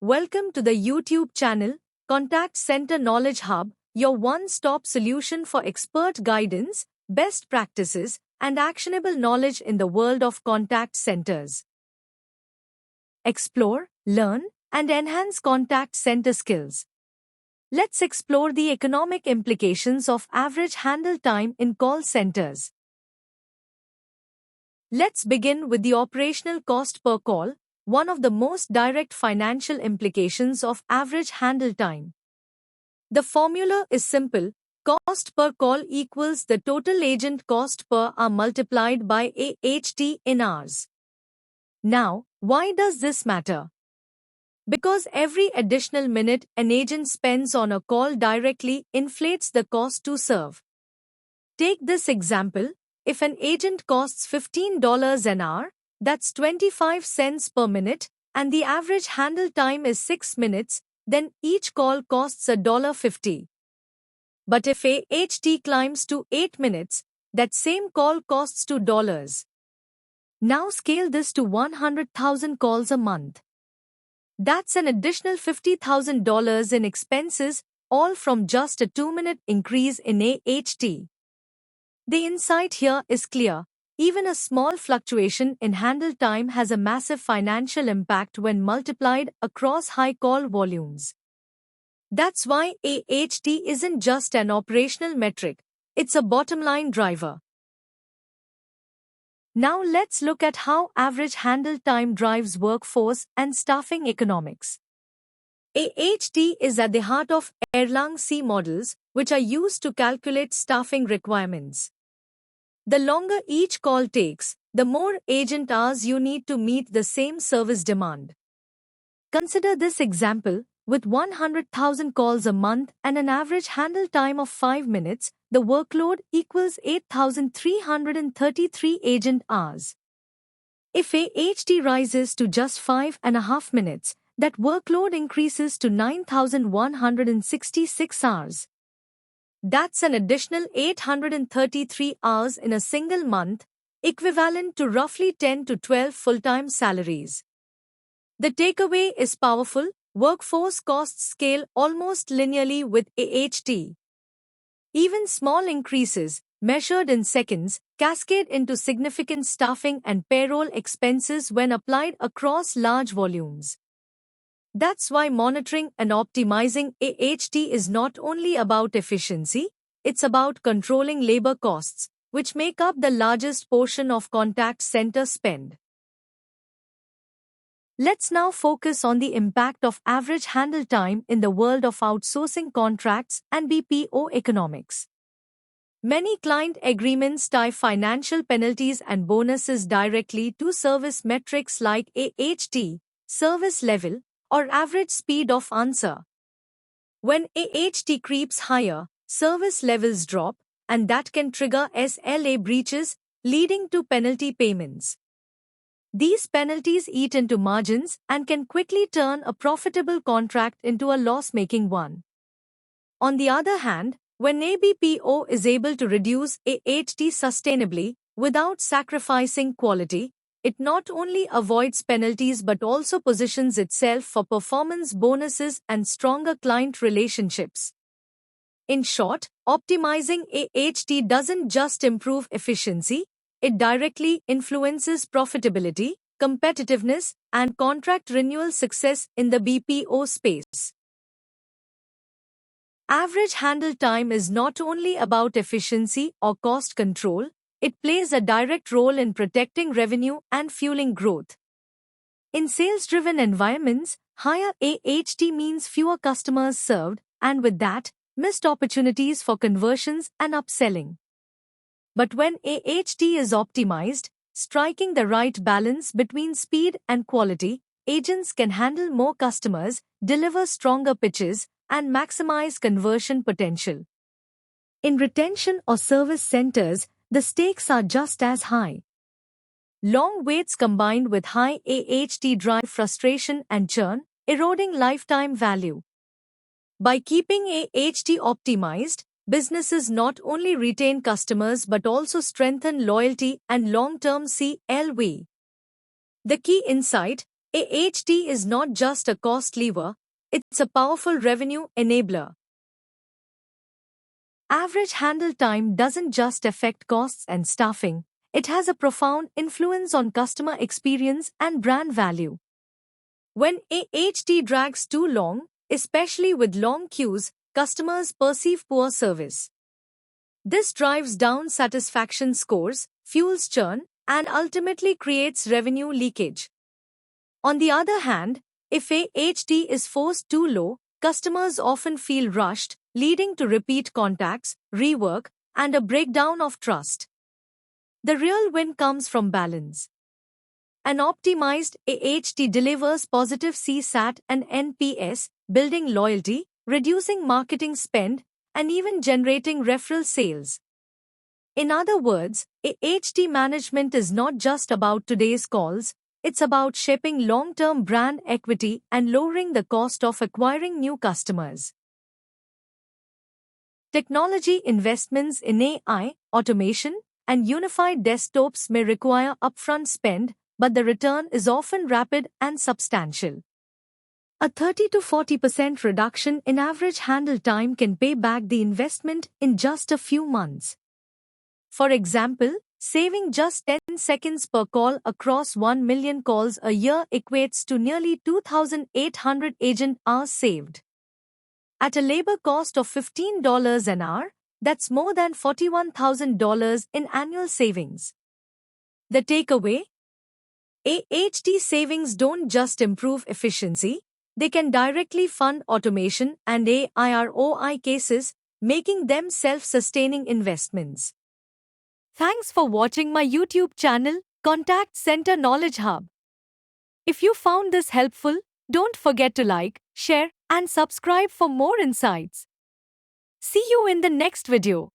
Welcome to the YouTube channel, Contact Center Knowledge Hub, your one-stop solution for expert guidance, best practices, and actionable knowledge in the world of contact centers. Explore, learn, and enhance contact center skills. Let's explore the economic implications of average handle time in call centers. Let's begin with the operational cost per call, one of the most direct financial implications of average handle time. The formula is simple: cost per call equals the total agent cost per hour multiplied by AHT in hours. Now, why does this matter? Because every additional minute an agent spends on a call directly inflates the cost to serve. Take this example: if an agent costs $15 an hour, that's 25 cents per minute, and the average handle time is 6 minutes, then each call costs $1.50. But if AHT climbs to 8 minutes, that same call costs $2. Now scale this to 100,000 calls a month. That's an additional $50,000 in expenses, all from just a 2-minute increase in AHT. The insight here is clear. Even a small fluctuation in handle time has a massive financial impact when multiplied across high call volumes. That's why AHT isn't just an operational metric, it's a bottom-line driver. Now let's look at how average handle time drives workforce and staffing economics. AHT is at the heart of Erlang-C models, which are used to calculate staffing requirements. The longer each call takes, the more agent hours you need to meet the same service demand. Consider this example: with 100,000 calls a month and an average handle time of 5 minutes, the workload equals 8,333 agent hours. If AHT rises to just 5.5 minutes, that workload increases to 9,166 hours. That's an additional 833 hours in a single month, equivalent to roughly 10 to 12 full-time salaries. The takeaway is powerful: workforce costs scale almost linearly with AHT. Even small increases, measured in seconds, cascade into significant staffing and payroll expenses when applied across large volumes. That's why monitoring and optimizing AHT is not only about efficiency, it's about controlling labor costs, which make up the largest portion of contact center spend. Let's now focus on the impact of average handle time in the world of outsourcing contracts and BPO economics. Many client agreements tie financial penalties and bonuses directly to service metrics like AHT, service level, or average speed of answer. When AHT creeps higher, service levels drop, and that can trigger SLA breaches, leading to penalty payments. These penalties eat into margins and can quickly turn a profitable contract into a loss-making one. On the other hand, when a BPO is able to reduce AHT sustainably without sacrificing quality, it not only avoids penalties but also positions itself for performance bonuses and stronger client relationships. In short, optimizing AHT doesn't just improve efficiency, it directly influences profitability, competitiveness, and contract renewal success in the BPO space. Average handle time is not only about efficiency or cost control, it plays a direct role in protecting revenue and fueling growth. In sales-driven environments, higher AHT means fewer customers served, and with that, missed opportunities for conversions and upselling. But when AHT is optimized, striking the right balance between speed and quality, agents can handle more customers, deliver stronger pitches, and maximize conversion potential. In retention or service centers, the stakes are just as high. Long waits combined with high AHT drive frustration and churn, eroding lifetime value. By keeping AHT optimized, businesses not only retain customers but also strengthen loyalty and long-term CLV. The key insight: AHT is not just a cost lever, it's a powerful revenue enabler. Average handle time doesn't just affect costs and staffing, it has a profound influence on customer experience and brand value. When AHT drags too long, especially with long queues, customers perceive poor service. This drives down satisfaction scores, fuels churn, and ultimately creates revenue leakage. On the other hand, if AHT is forced too low, customers often feel rushed, leading to repeat contacts, rework, and a breakdown of trust. The real win comes from balance. An optimized AHT delivers positive CSAT and NPS, building loyalty, reducing marketing spend, and even generating referral sales. In other words, AHT management is not just about today's calls, it's about shaping long-term brand equity and lowering the cost of acquiring new customers. Technology investments in AI, automation, and unified desktops may require upfront spend, but the return is often rapid and substantial. A 30 to 40% reduction in average handle time can pay back the investment in just a few months. For example, saving just 10 seconds per call across 1 million calls a year equates to nearly 2,800 agent hours saved. At a labor cost of $15 an hour, that's more than $41,000 in annual savings. The takeaway? AHT savings don't just improve efficiency, they can directly fund automation and AI ROI cases, making them self-sustaining investments. Thanks for watching my YouTube channel, Contact Center Knowledge Hub. If you found this helpful, don't forget to like, share, and subscribe for more insights. See you in the next video.